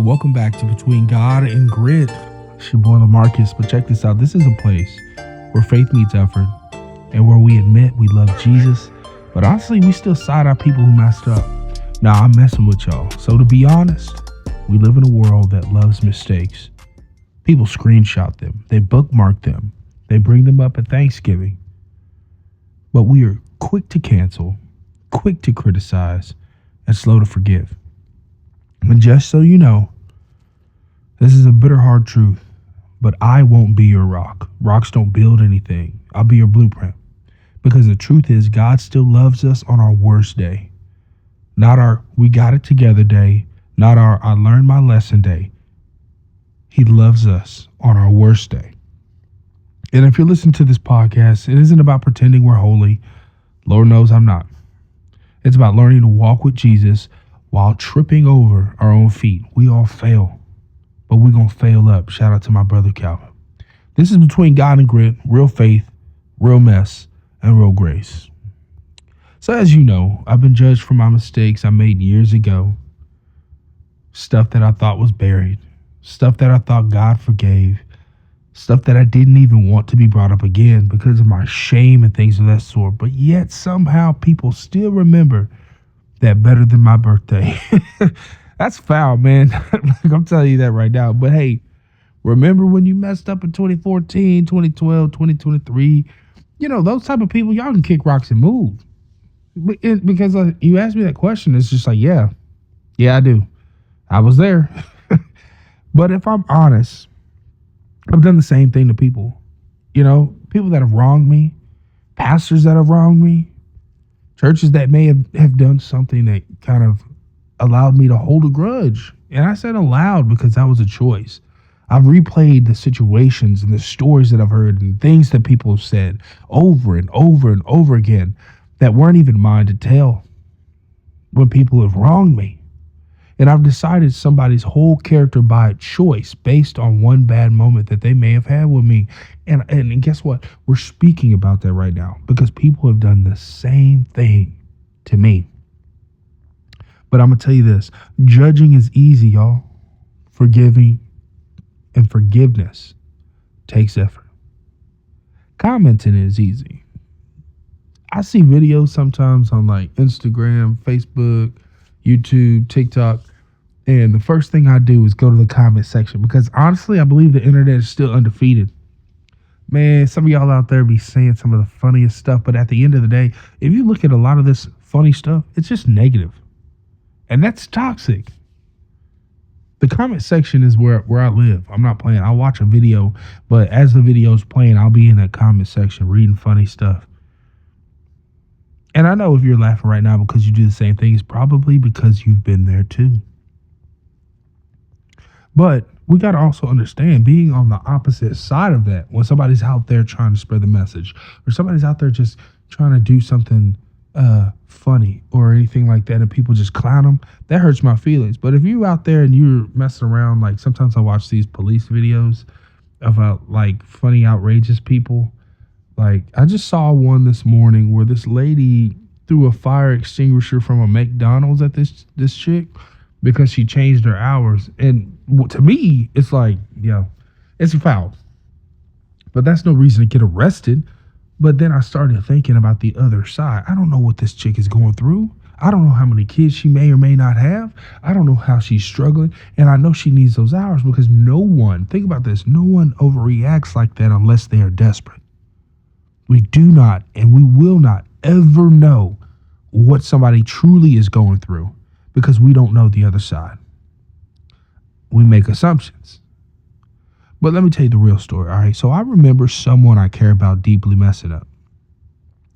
Welcome back to Between God and Grit. It's your boy Lamarcus, but check this out. This is a place where faith meets effort and where we admit we love Jesus, but honestly, we still side eye people who messed up. Now, I'm messing with y'all. So to be honest, we live in a world that loves mistakes. People screenshot them. They bookmark them. They bring them up at Thanksgiving. But we are quick to cancel, quick to criticize, and slow to forgive. And just so you know, this is a bitter hard truth, but I won't be your rock. Rocks don't build anything. I'll be your blueprint. Because the truth is, God still loves us on our worst day. Not our we got it together day, not our I learned my lesson day. He loves us on our worst day. And if you're listening to this podcast, it isn't about pretending we're holy. Lord knows I'm not. It's about learning to walk with Jesus while tripping over our own feet. We all fail, but we're going to fail up. Shout out to my brother Calvin. This is Between God and Grit, real faith, real mess, and real grace. So as you know, I've been judged for my mistakes I made years ago. Stuff that I thought was buried. Stuff that I thought God forgave. Stuff that I didn't even want to be brought up again because of my shame and things of that sort. But yet somehow people still remember that better than my birthday. That's foul, man. Like, I'm telling you that right now. But hey, remember when you messed up in 2014, 2012, 2023? You know, those type of people, y'all can kick rocks and move. Because you asked me that question, it's just like, yeah, I do. I was there. But if I'm honest, I've done the same thing to people. You know, people that have wronged me, pastors that have wronged me, churches that may have done something that kind of allowed me to hold a grudge. And I said allowed because that was a choice. I've replayed the situations and the stories that I've heard and things that people have said over and over and over again that weren't even mine to tell when people have wronged me. And I've decided somebody's whole character by choice based on one bad moment that they may have had with me. And guess what? We're speaking about that right now because people have done the same thing to me. But I'm going to tell you this. Judging is easy, y'all. Forgiving and forgiveness takes effort. Commenting is easy. I see videos sometimes on like Instagram, Facebook, YouTube, TikTok, and the first thing I do is go to the comment section because honestly, I believe the internet is still undefeated. Man, some of y'all out there be saying some of the funniest stuff, but at the end of the day, if you look at a lot of this funny stuff, it's just negative. And that's toxic. The comment section is where I live. I'm not playing. I'll watch a video, but as the video's playing, I'll be in that comment section reading funny stuff. And I know if you're laughing right now because you do the same thing, it's probably because you've been there too. But we got to also understand being on the opposite side of that, when somebody's out there trying to spread the message or somebody's out there just trying to do something funny or anything like that and people just clown them, that hurts my feelings. But if you out there and you're messing around, like sometimes I watch these police videos about like funny, outrageous people. Like, I just saw one this morning where this lady threw a fire extinguisher from a McDonald's at this chick because she changed her hours. And to me, it's like, it's a foul. But that's no reason to get arrested. But then I started thinking about the other side. I don't know what this chick is going through. I don't know how many kids she may or may not have. I don't know how she's struggling. And I know she needs those hours because think about this, no one overreacts like that unless they are desperate. We do not and we will not ever know what somebody truly is going through because we don't know the other side. We make assumptions. But let me tell you the real story, all right? So I remember someone I care about deeply messing up.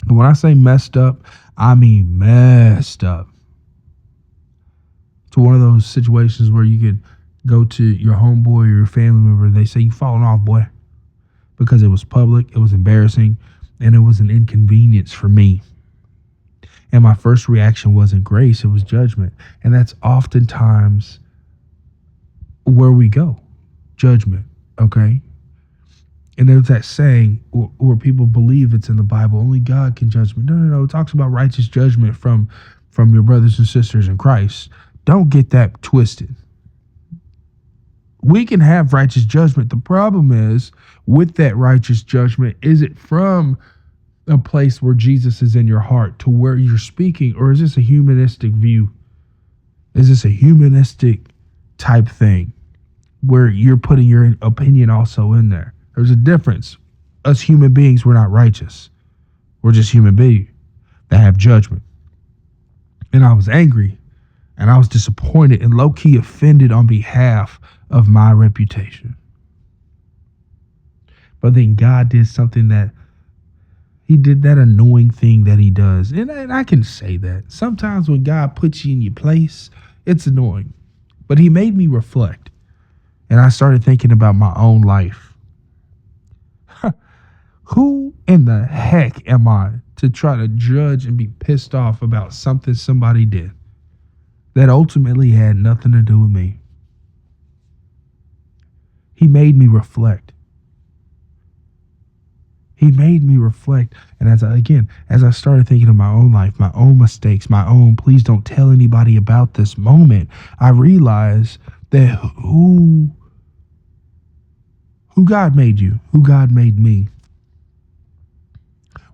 And when I say messed up, I mean messed up. To one of those situations where you could go to your homeboy or your family member and they say, "You falling off, boy," because it was public, it was embarrassing, and it was an inconvenience for me. And my first reaction wasn't grace, it was judgment. And that's oftentimes where we go, judgment, okay? And there's that saying where people believe it's in the Bible, only God can judge me. No. It talks about righteous judgment from your brothers and sisters in Christ. Don't get that twisted. We can have righteous judgment. The problem is with that righteous judgment, is it from a place where Jesus is in your heart to where you're speaking, or is this a humanistic view? Is this a humanistic type thing where you're putting your opinion also in there? There's a difference. Us human beings, we're not righteous. We're just human beings that have judgment. And I was angry and I was disappointed and low-key offended on behalf of my reputation. But then God did something that he did, that annoying thing that he does. And I can say that. Sometimes when God puts you in your place, it's annoying. But he made me reflect. And I started thinking about my own life. Who in the heck am I to try to judge and be pissed off about something somebody did that ultimately had nothing to do with me? He made me reflect. He made me reflect. And as I started thinking of my own life, my own mistakes, my own, please don't tell anybody about this moment, I realized that who God made you, who God made me.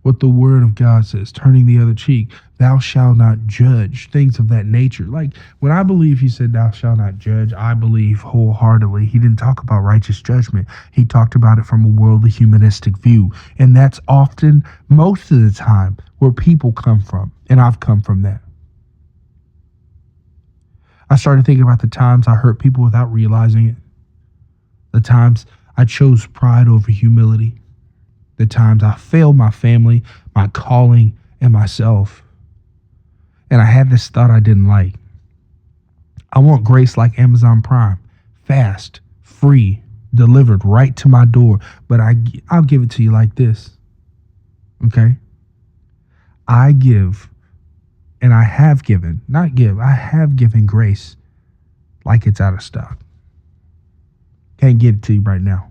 What the word of God says, turning the other cheek, thou shalt not judge, things of that nature. Like when I believe he said, thou shalt not judge, I believe wholeheartedly he didn't talk about righteous judgment. He talked about it from a worldly humanistic view. And that's often, most of the time, where people come from. And I've come from that. I started thinking about the times I hurt people without realizing it. The times I chose pride over humility. The times I failed my family, my calling, and myself. And I had this thought I didn't like. I want grace like Amazon Prime. Fast, free, delivered right to my door. But I'll give it to you like this. Okay? I give, and I have given, not give, I have given grace like it's out of stock. Can't give it to you right now.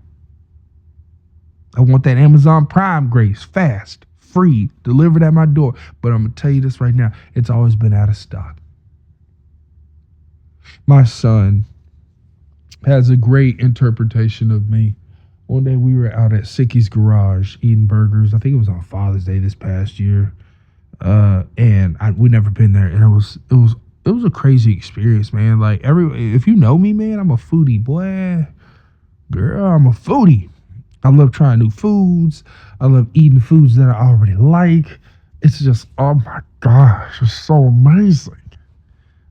I want that Amazon Prime grace, fast, free, delivered at my door. But I'm going to tell you this right now. It's always been out of stock. My son has a great interpretation of me. One day we were out at Sicky's garage eating burgers. I think it was on Father's Day this past year. And we never been there. And it was a crazy experience, man. Like if you know me, man, I'm a foodie, boy. Girl, I'm a foodie. I love trying new foods. I love eating foods that I already like. It's just, oh my gosh, it's so amazing.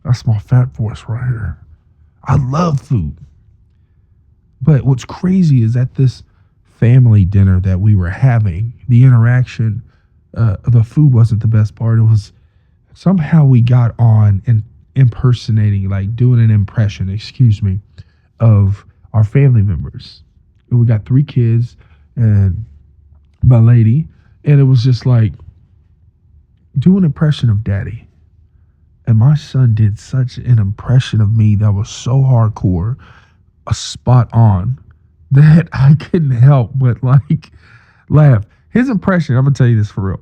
That's my fat voice right here. I love food. But what's crazy is at this family dinner that we were having, the interaction, the food wasn't the best part. It was somehow we got on and impersonating, like doing an impression, of our family members. We got 3 kids and my lady, and it was just like do an impression of daddy. And my son did such an impression of me that was so hardcore, spot on, that I couldn't help but like laugh. His impression, I'm gonna tell you this for real.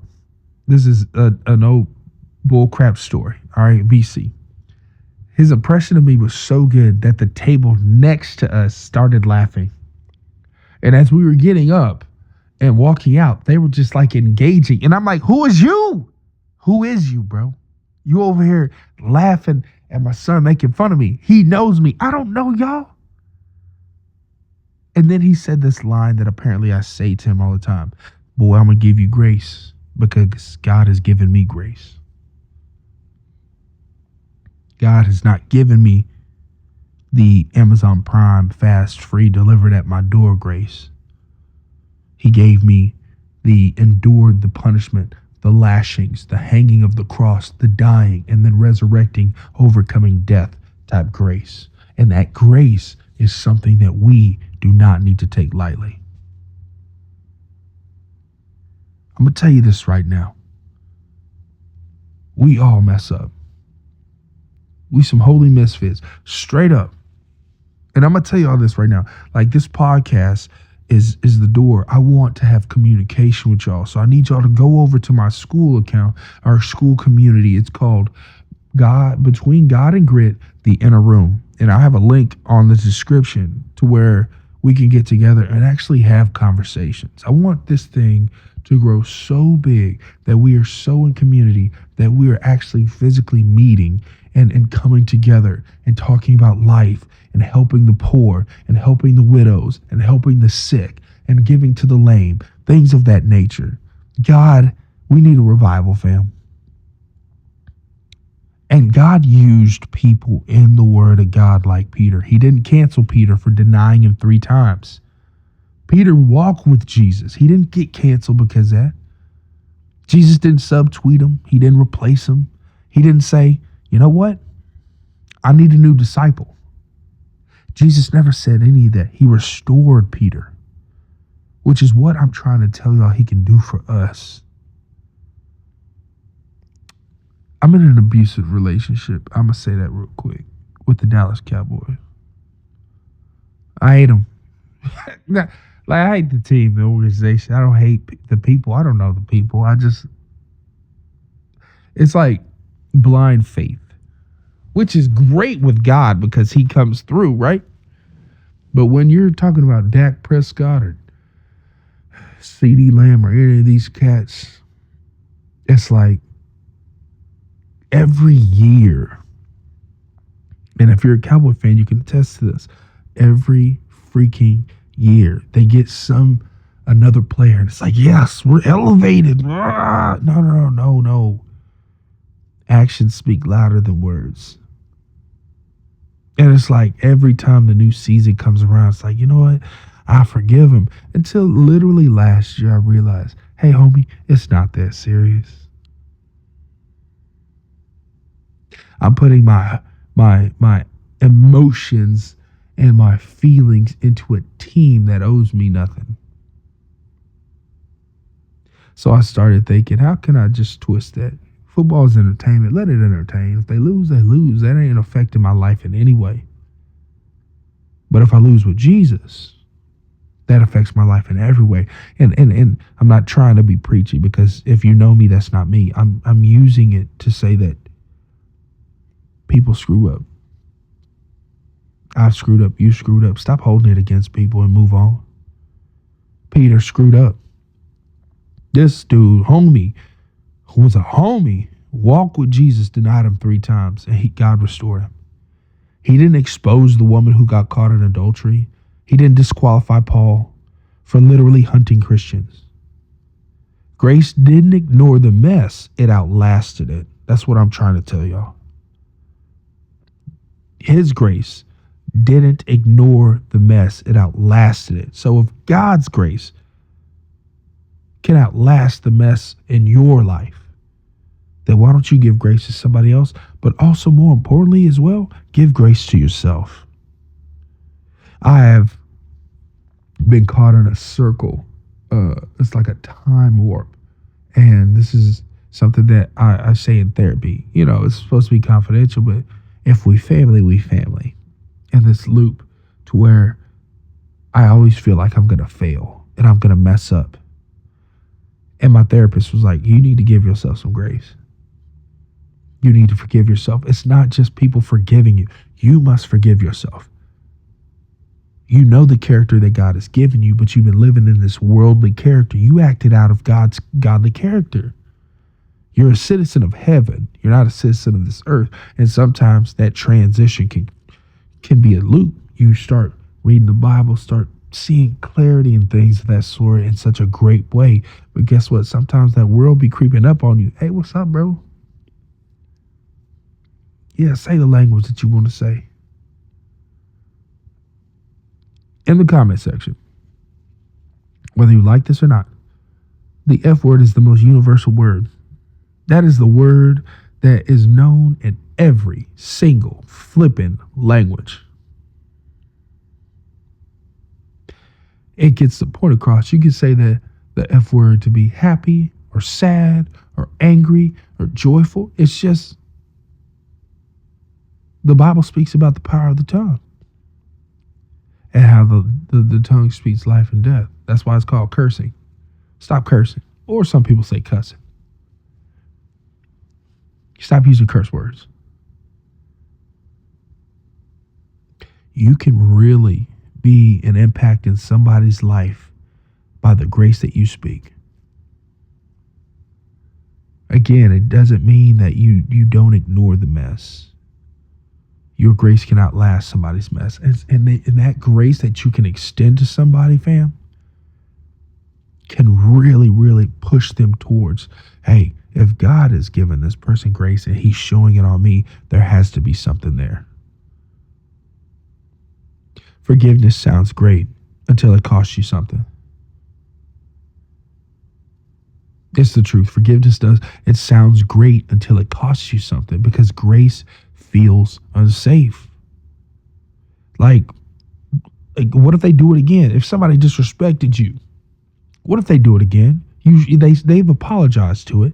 This is an old bull crap story. All right, BC. His impression of me was so good that the table next to us started laughing. And as we were getting up and walking out, they were just like engaging. And I'm like, who is you? Who is you, bro? You over here laughing at my son making fun of me. He knows me. I don't know y'all. And then he said this line that apparently I say to him all the time. Boy, I'm going to give you grace because God has given me grace. God has not given me the Amazon Prime fast, free, delivered at my door grace. He gave me endured the punishment, the lashings, the hanging of the cross, the dying, and then resurrecting, overcoming death type grace. And that grace is something that we do not need to take lightly. I'm going to tell you this right now. We all mess up. We some holy misfits, straight up. And I'm going to tell you all this right now. Like this podcast is the door. I want to have communication with y'all. So I need y'all to go over to my school account, our school community. It's called Between God and Grit, the Inner Room. And I'll have a link on the description to where we can get together and actually have conversations. I want this thing to grow so big that we are so in community that we are actually physically meeting and coming together and talking about life and helping the poor and helping the widows and helping the sick and giving to the lame, things of that nature. God, we need a revival, fam. And God used people in the word of God like Peter. He didn't cancel Peter for denying him 3 times. Peter walked with Jesus. He didn't get canceled because of that. Jesus didn't subtweet him. He didn't replace him. He didn't say, you know what? I need a new disciple. Jesus never said any of that. He restored Peter, which is what I'm trying to tell y'all he can do for us. I'm in an abusive relationship. I'm going to say that real quick with the Dallas Cowboys. I hate them. Like, I hate the team, the organization. I don't hate the people. I don't know the people. It's like blind faith, which is great with God because he comes through, right? But when you're talking about Dak Prescott or CD Lamb or any of these cats, it's like every year, and if you're a Cowboy fan, you can attest to this, every freaking year they get another player and it's like, yes, we're elevated. No. Actions speak louder than words. And it's like every time the new season comes around, it's like, you know what? I forgive him. Until literally last year I realized, hey homie, it's not that serious. I'm putting my emotions and my feelings into a team that owes me nothing. So I started thinking, how can I just twist that? Football is entertainment. Let it entertain. If they lose, they lose. That ain't affecting my life in any way. But if I lose with Jesus, that affects my life in every way. And I'm not trying to be preachy because if you know me, that's not me. I'm using it to say that people screw up. I've screwed up. You screwed up. Stop holding it against people and move on. Peter screwed up. This dude, homie, who was a homie, walked with Jesus, denied him 3 times, and God restored him. He didn't expose the woman who got caught in adultery. He didn't disqualify Paul for literally hunting Christians. Grace didn't ignore the mess. It outlasted it. That's what I'm trying to tell y'all. His grace didn't ignore the mess. It outlasted it. So if God's grace can outlast the mess in your life, then why don't you give grace to somebody else? But also, more importantly as well, give grace to yourself. I have been caught in a circle. It's like a time warp. And this is something that I say in therapy. You know, it's supposed to be confidential, but if we family, we family. And this loop to where I always feel like I'm going to fail and I'm going to mess up. And my therapist was like, you need to give yourself some grace. You need to forgive yourself. It's not just people forgiving you. You must forgive yourself. You know the character that God has given you, but you've been living in this worldly character. You acted out of God's godly character. You're a citizen of heaven. You're not a citizen of this earth. And sometimes that transition can be a loop. You start reading the Bible, start seeing clarity and things of that sort in such a great way. But guess what? Sometimes that world be creeping up on you. Hey, what's up, bro? Yeah, say the language that you want to say. In the comment section, whether you like this or not, the F word is the most universal word. That is the word that is known in every single flipping language. It gets the point across. You can say that the F word to be happy or sad or angry or joyful. It's just the Bible speaks about the power of the tongue and how the tongue speaks life and death. That's why it's called cursing. Stop cursing. Or some people say cussing. Stop using curse words. You can really be an impact in somebody's life by the grace that you speak. Again, it doesn't mean that you don't ignore the mess. Your grace can outlast somebody's mess. And that grace that you can extend to somebody, fam, can really, really push them towards, hey, if God has given this person grace and he's showing it on me, there has to be something there. Forgiveness sounds great until it costs you something. It's the truth. Forgiveness does. It sounds great until it costs you something, because grace feels unsafe. Like what if they do it again? If somebody disrespected you, what if they do it again? Usually they've apologized to it.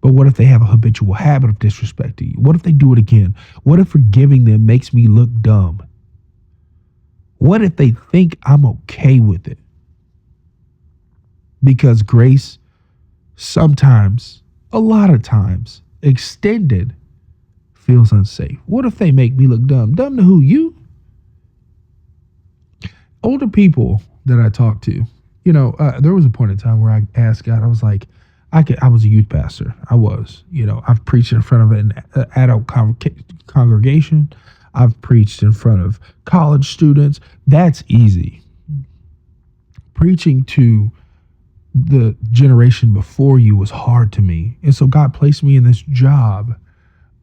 But what if they have a habitual habit of disrespecting you? What if they do it again? What if forgiving them makes me look dumb? What if they think I'm okay with it? Because grace sometimes, a lot of times, extended feels unsafe. What if they make me look dumb? Dumb to who? You? Older people that I talk to, there was a point in time where I asked God, I was like, I was a youth pastor. I've preached in front of an adult congregation. I've preached in front of college students. That's easy. Preaching to the generation before you was hard to me. And so God placed me in this job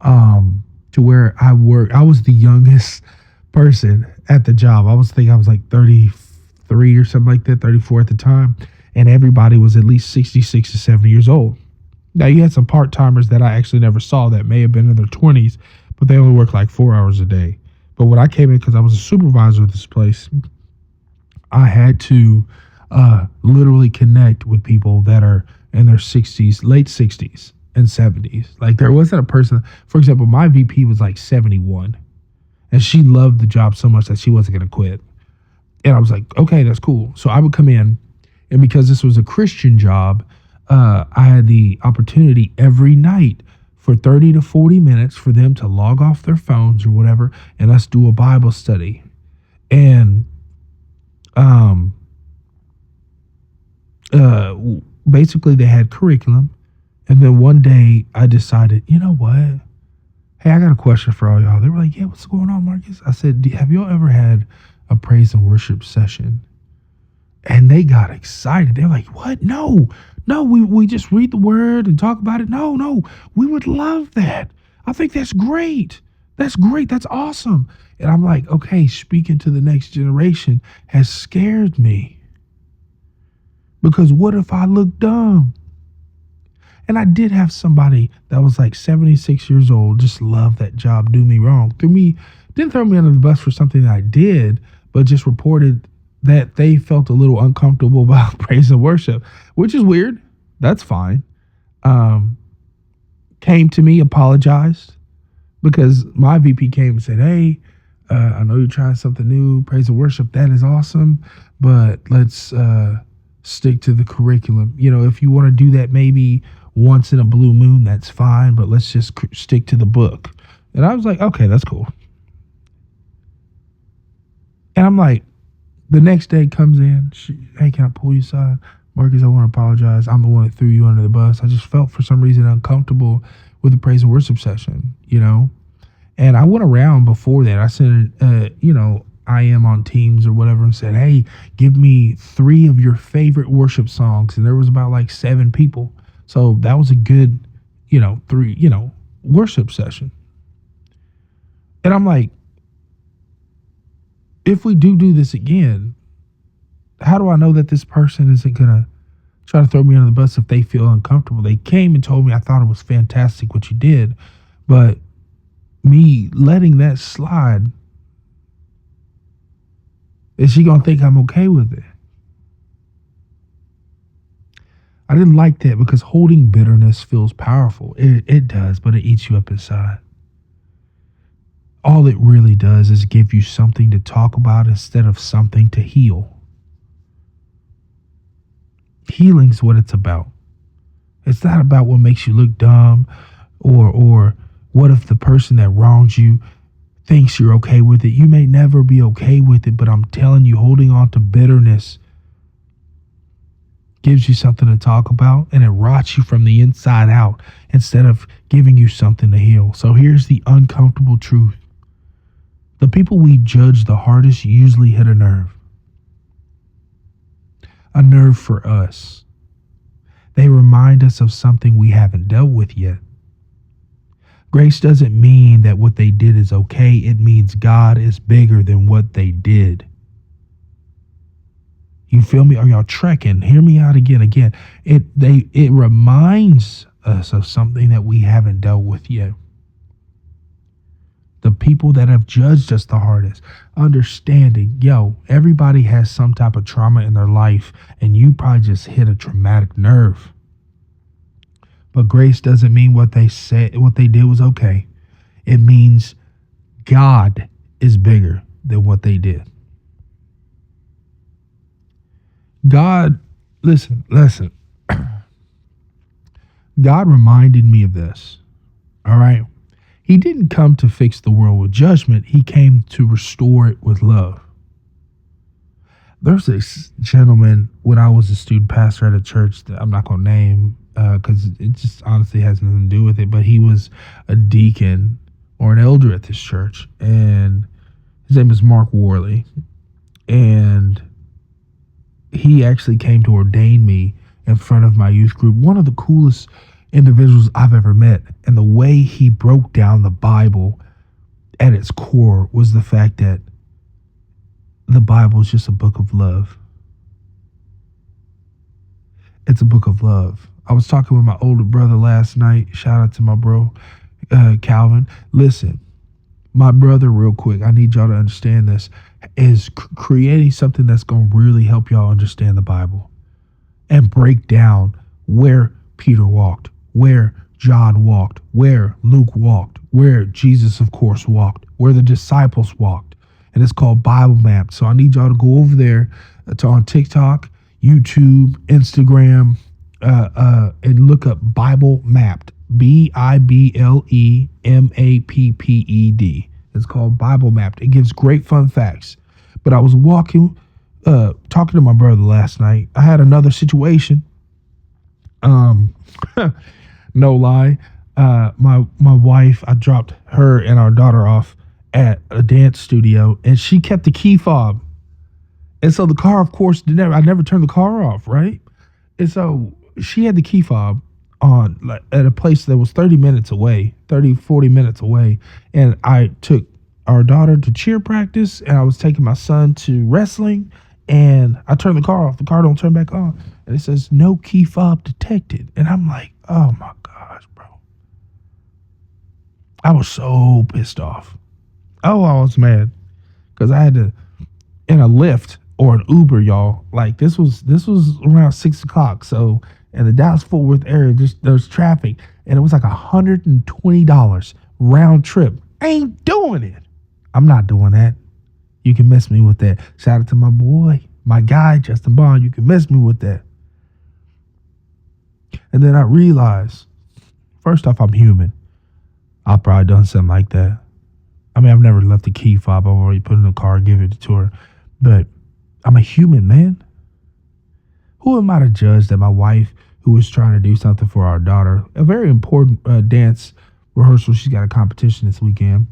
to where I was the youngest person at the job. I was like 33 or something like that, 34 at the time. And everybody was at least 66 to 70 years old. Now, you had some part-timers that I actually never saw that may have been in their 20s, but they only worked like 4 hours a day. But when I came in, because I was a supervisor of this place, I had to literally connect with people that are in their 60s, late 60s and 70s. Like, there wasn't a person, for example, my VP was like 71, and she loved the job so much that she wasn't going to quit. And I was like, okay, that's cool. So I would come in, and because this was a Christian job, I had the opportunity every night for 30 to 40 minutes for them to log off their phones or whatever, and us do a Bible study. And basically they had curriculum. And then one day I decided, you know what? Hey, I got a question for all y'all. They were like, yeah, what's going on, Marcus? I said, have y'all ever had a praise and worship session? And they got excited. They're like, what? No, we just read the word and talk about it. No, we would love that. I think that's great. That's great. That's awesome. And I'm like, okay, speaking to the next generation has scared me. Because what if I look dumb? And I did have somebody that was like 76 years old, just love that job, do me wrong. Didn't throw me under the bus for something that I did, but just reported that they felt a little uncomfortable about praise and worship, which is weird. That's fine. Came to me, apologized, because my VP came and said, hey, I know you're trying something new, praise and worship. That is awesome. But let's stick to the curriculum. If you want to do that maybe once in a blue moon, that's fine. But let's just stick to the book. And I was like, okay, that's cool. And I'm like, the next day comes in, hey, can I pull you aside? Marcus, I want to apologize. I'm the one that threw you under the bus. I just felt for some reason uncomfortable with the praise and worship session, And I went around before that. I sent, I am on Teams or whatever and said, hey, give me 3 of your favorite worship songs. And there was about like 7 people. So that was a good, 3, worship session. And I'm like, if we do this again, how do I know that this person isn't going to try to throw me under the bus if they feel uncomfortable? They came and told me I thought it was fantastic what you did, but me letting that slide, is she going to think I'm okay with it? I didn't like that, because holding bitterness feels powerful. It does, but it eats you up inside. All it really does is give you something to talk about instead of something to heal. Healing's what it's about. It's not about what makes you look dumb or what if the person that wrongs you thinks you're okay with it. You may never be okay with it, but I'm telling you, holding on to bitterness gives you something to talk about, and it rots you from the inside out instead of giving you something to heal. So here's the uncomfortable truth. The people we judge the hardest usually hit a nerve. A nerve for us. They remind us of something we haven't dealt with yet. Grace doesn't mean that what they did is okay. It means God is bigger than what they did. You feel me? Are y'all trekking? Hear me out again. It reminds us of something that we haven't dealt with yet. The people that have judged us the hardest, understanding, everybody has some type of trauma in their life, and you probably just hit a traumatic nerve. But grace doesn't mean what they did was okay. It means God is bigger than what they did. God, listen. God reminded me of this. All right. He didn't come to fix the world with judgment. He came to restore it with love. There's this gentleman when I was a student pastor at a church that I'm not going to name because it just honestly has nothing to do with it. But he was a deacon or an elder at this church. And his name is Mark Worley. And he actually came to ordain me in front of my youth group. One of the coolest individuals I've ever met. And the way he broke down the Bible at its core was the fact that the Bible is just a book of love. It's a book of love. I was talking with my older brother last night. Shout out to my bro, Calvin. Listen, my brother, real quick, I need y'all to understand this, is creating something that's going to really help y'all understand the Bible and break down where Peter walked, where John walked, where Luke walked, where Jesus, of course, walked, where the disciples walked. And it's called Bible Map. So I need y'all to go over there on TikTok, YouTube, Instagram, and look up Bible Mapped. BibleMapped. It's called Bible Mapped. It gives great fun facts. But I was talking to my brother last night. I had another situation. No lie. My wife, I dropped her and our daughter off at a dance studio, and she kept the key fob. And so the car, of course, I never turned the car off, right? And so she had the key fob on at a place that was 40 minutes away. And I took our daughter to cheer practice, and I was taking my son to wrestling, and I turned the car off. The car don't turn back on. And it says, no key fob detected. And I'm like, oh my gosh, bro. I was so pissed off. Oh, I was mad because I had to, in a Lyft or an Uber, y'all. Like this was around 6 o'clock. So in the Dallas-Fort Worth area, there's traffic, and it was like $120 round trip. I ain't doing it. I'm not doing that. You can miss me with that. Shout out to my boy, my guy, Justin Bond. You can miss me with that. And then I realized, first off, I'm human. I've probably done something like that. I mean, I've never left the key fob. I've already put it in the car, give it to her. But I'm a human, man. Who am I to judge that my wife, who was trying to do something for our daughter, a very important dance rehearsal, she's got a competition this weekend.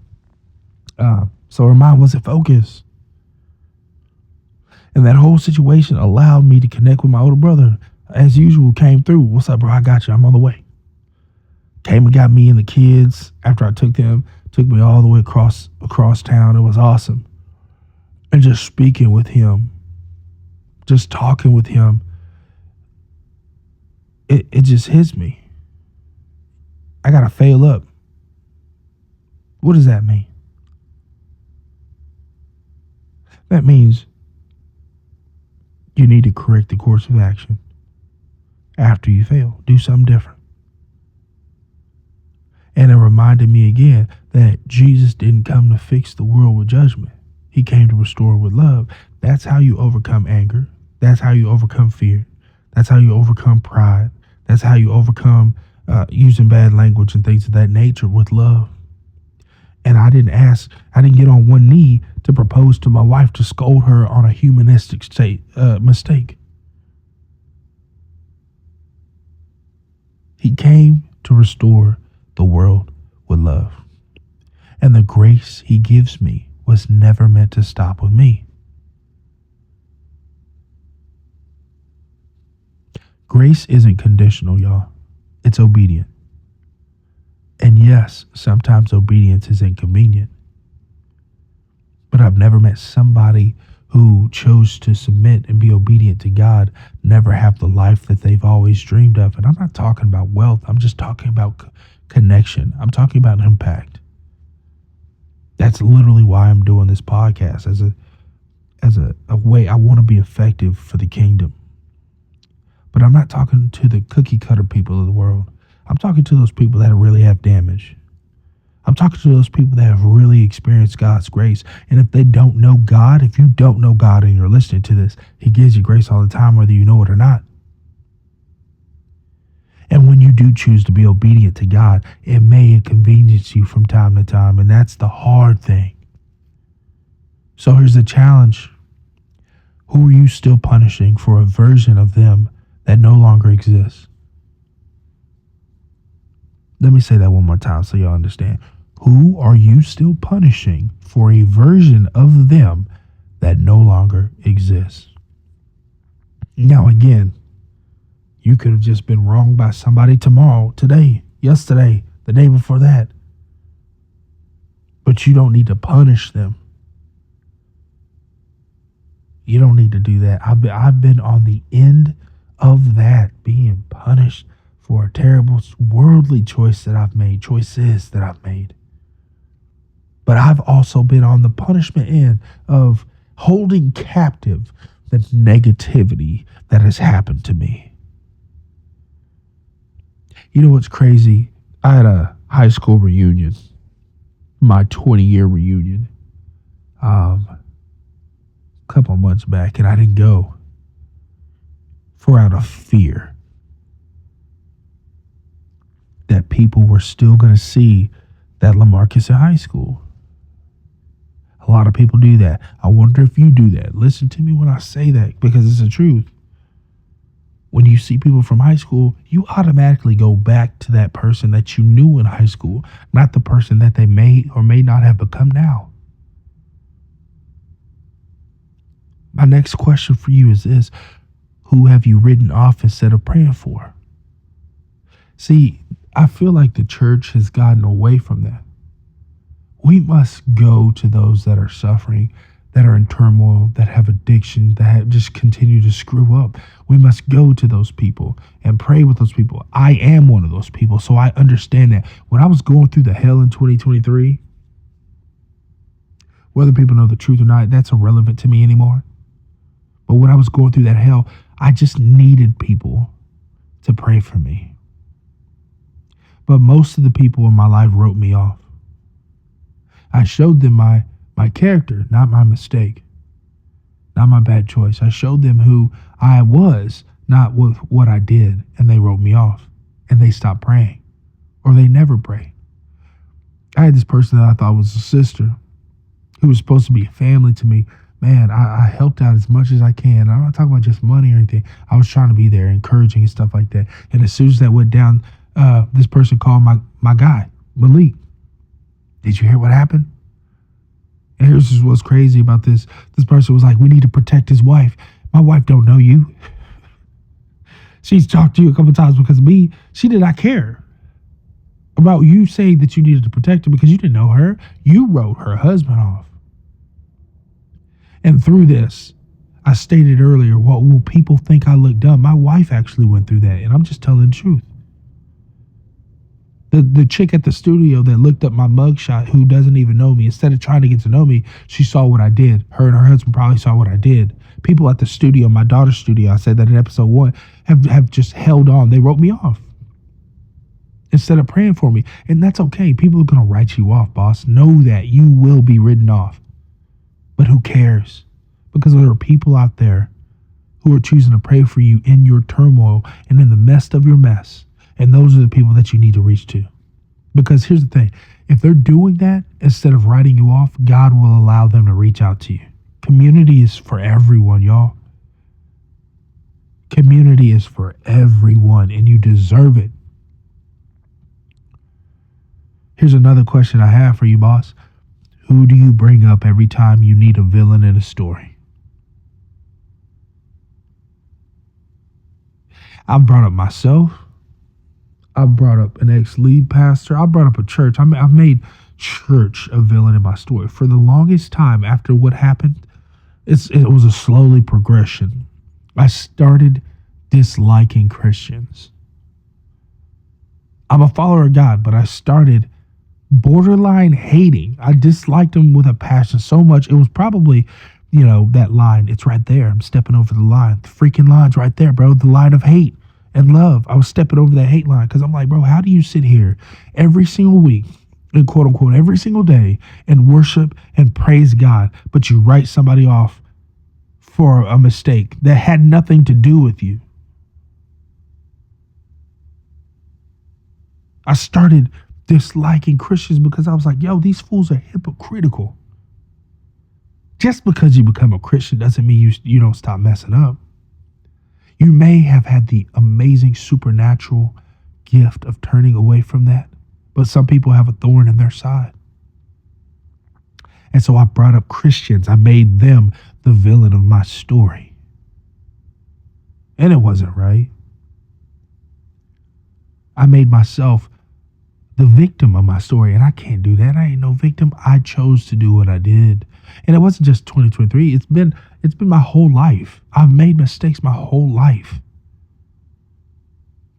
So her mind wasn't focused. And that whole situation allowed me to connect with my older brother. As usual, came through. What's up, bro? I got you. I'm on the way. Came and got me and the kids after I took them. Took me all the way across town. It was awesome. And just speaking with him, just talking with him, it just hits me. I got to fail up. What does that mean? That means you need to correct the course of action after you fail. Do something different. And it reminded me again that Jesus didn't come to fix the world with judgment. He came to restore with love. That's how you overcome anger. That's how you overcome fear. That's how you overcome pride. That's how you overcome using bad language and things of that nature with love. And I didn't get on one knee to propose to my wife to scold her on a humanistic mistake. He came to restore the world with love. And the grace he gives me was never meant to stop with me. Grace isn't conditional, y'all. It's obedient. And yes, sometimes obedience is inconvenient. But I've never met somebody who chose to submit and be obedient to God never have the life that they've always dreamed of. And I'm not talking about wealth. I'm just talking about connection. I'm talking about impact. That's literally why I'm doing this podcast, as a way I want to be effective for the kingdom. But I'm not talking to the cookie cutter people of the world. I'm talking to those people that really have damage. I'm talking to those people that have really experienced God's grace. And if they don't know God, if you don't know God and you're listening to this, he gives you grace all the time, whether you know it or not. And when you do choose to be obedient to God, it may inconvenience you from time to time. And that's the hard thing. So here's the challenge. Who are you still punishing for a version of them that no longer exists? Let me say that one more time so y'all understand. Who are you still punishing for a version of them that no longer exists? Now, again, you could have just been wronged by somebody tomorrow, today, yesterday, the day before that. But you don't need to punish them. You don't need to do that. I've been on the end of that, being punished for a terrible worldly choices that I've made. But I've also been on the punishment end of holding captive the negativity that has happened to me. You know what's crazy? I had a high school reunion, my 20-year reunion, a couple months back, and I didn't go out of fear that people were still going to see that LaMarcus in high school. A lot of people do that. I wonder if you do that. Listen to me when I say that, because it's the truth. When you see people from high school, you automatically go back to that person that you knew in high school, not the person that they may or may not have become now. My next question for you is this: who have you written off instead of praying for? See, I feel like the church has gotten away from that. We must go to those that are suffering, that are in turmoil, that have addiction, that have just continue to screw up. We must go to those people and pray with those people. I am one of those people, so I understand that. When I was going through the hell in 2023, whether people know the truth or not, that's irrelevant to me anymore. But when I was going through that hell, I just needed people to pray for me. But most of the people in my life wrote me off. I showed them my character, not my mistake, not my bad choice. I showed them who I was, not what I did, and they wrote me off, and they stopped praying, or they never prayed. I had this person that I thought was a sister, who was supposed to be a family to me. Man, I helped out as much as I can. I'm not talking about just money or anything. I was trying to be there, encouraging and stuff like that. And as soon as that went down, this person called my guy, Malik. Did you hear what happened? And here's just what's crazy about this. This person was like, we need to protect his wife. My wife don't know you. She's talked to you a couple times because of me. She did not care about you saying that you needed to protect her because you didn't know her. You wrote her husband off. And through this, I stated earlier, what will people think I look dumb? My wife actually went through that, and I'm just telling the truth. The chick at the studio that looked up my mugshot, who doesn't even know me, instead of trying to get to know me, she saw what I did. Her and her husband probably saw what I did. People at the studio, my daughter's studio, I said that in episode 1, have just held on. They wrote me off instead of praying for me. And that's okay. People are going to write you off, boss. Know that you will be written off. But who cares? Because there are people out there who are choosing to pray for you in your turmoil and in the mess of your mess. And those are the people that you need to reach to. Because here's the thing. If they're doing that, instead of writing you off, God will allow them to reach out to you. Community is for everyone, y'all. Community is for everyone, and you deserve it. Here's another question I have for you, boss. Who do you bring up every time you need a villain in a story? I've brought up myself. I've brought up an ex-lead pastor. I brought up a church. I've made church a villain in my story. For the longest time after what happened, it was a slowly progression. I started disliking Christians. I'm a follower of God, but I started borderline hating. I disliked them with a passion so much. It was probably, that line. It's right there. I'm stepping over the line. The freaking line's right there, bro. The line of hate and love. I was stepping over that hate line because I'm like, bro, how do you sit here every single week and quote unquote every single day and worship and praise God, but you write somebody off for a mistake that had nothing to do with you? I started disliking Christians because I was like, yo, these fools are hypocritical. Just because you become a Christian doesn't mean you don't stop messing up. You may have had the amazing supernatural gift of turning away from that, but some people have a thorn in their side. And so I brought up Christians. I made them the villain of my story. And it wasn't right. I made myself the victim of my story, and I can't do that. I ain't no victim. I chose to do what I did. And it wasn't just 2023. It's been my whole life. I've made mistakes my whole life.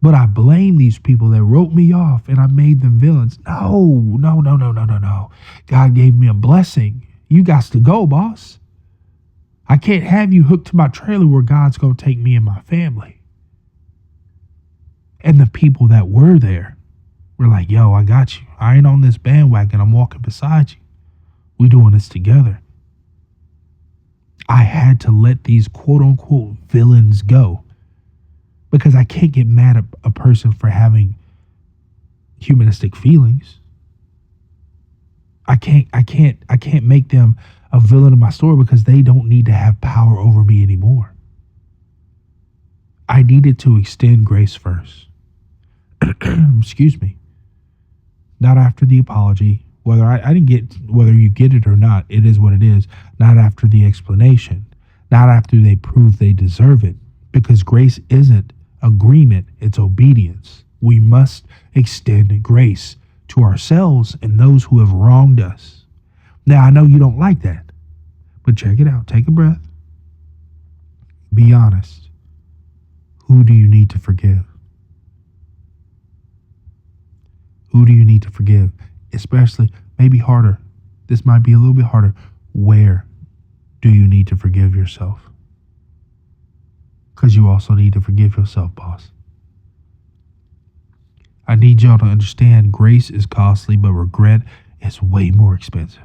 But I blame these people that wrote me off and I made them villains. No. God gave me a blessing. You got to go, boss. I can't have you hooked to my trailer where God's going to take me and my family. And the people that were there were like, yo, I got you. I ain't on this bandwagon. I'm walking beside you. We doing this together. I had to let these quote unquote villains go because I can't get mad at a person for having humanistic feelings. I can't make them a villain of my story because they don't need to have power over me anymore. I needed to extend grace first. Excuse me. Not after the apology. Whether I didn't get, whether you get it or not, it is what it is. Not after the explanation. Not after they prove they deserve it. Because grace isn't agreement, it's obedience. We must extend grace to ourselves and those who have wronged us. Now, I know you don't like that, but check it out. Take a breath. Be honest. Who do you need to forgive? Who do you need to forgive? Especially, maybe harder. This might be a little bit harder. Where do you need to forgive yourself? Because you also need to forgive yourself, boss. I need y'all to understand grace is costly, but regret is way more expensive.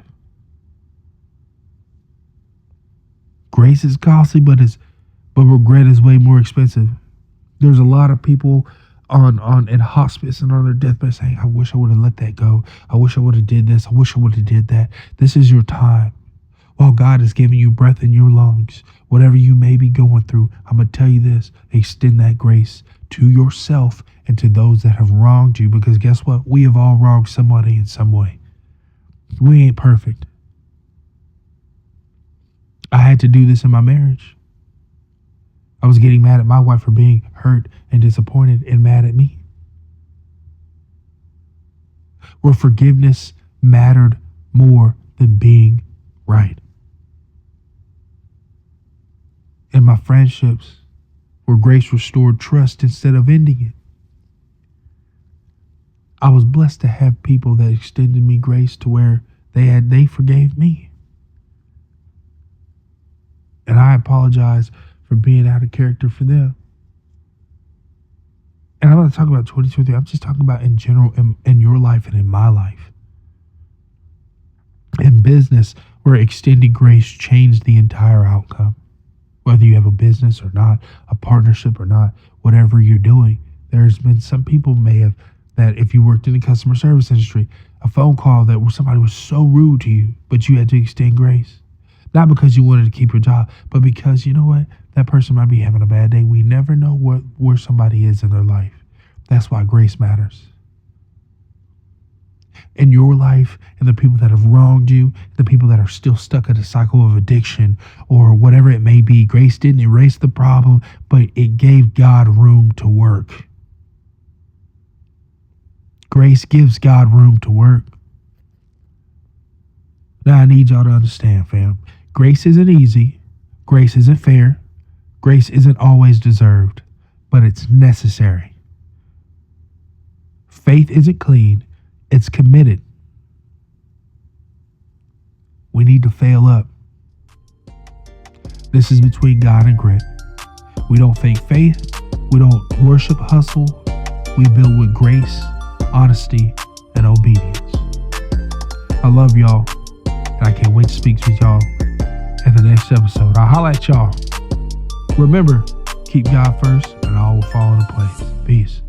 Grace is costly, but regret is way more expensive. There's a lot of people in hospice and on their deathbed saying, I wish I would have let that go. I wish I would have did this. I wish I would have did that. This is your time. While God is giving you breath in your lungs, whatever you may be going through, I'm going to tell you this, extend that grace to yourself and to those that have wronged you, because guess what? We have all wronged somebody in some way. We ain't perfect. I had to do this in my marriage. I was getting mad at my wife for being hurt and disappointed and mad at me. Where forgiveness mattered more than being right. In my friendships, where grace restored trust instead of ending it. I was blessed to have people that extended me grace to where they forgave me. And I apologize for being out of character for them. And I'm not talking about 2023. I'm just talking about in general in your life and in my life. In business, where extended grace changed the entire outcome. Whether you have a business or not, a partnership or not, whatever you're doing, there's been some people that that if you worked in the customer service industry, a phone call that where somebody was so rude to you, but you had to extend grace. Not because you wanted to keep your job, but because you know what? That person might be having a bad day. We never know where somebody is in their life. That's why grace matters. In your life, and the people that have wronged you, the people that are still stuck in a cycle of addiction or whatever it may be, grace didn't erase the problem, but it gave God room to work. Grace gives God room to work. Now I need y'all to understand, fam. Grace isn't easy. Grace isn't fair. Grace isn't always deserved, but it's necessary. Faith isn't clean. It's committed. We need to fail up. This is between God and grit. We don't fake faith. We don't worship hustle. We build with grace, honesty, and obedience. I love y'all, and I can't wait to speak with y'all in the next episode. I'll holla at y'all. Remember, keep God first, and all will fall into place. Peace.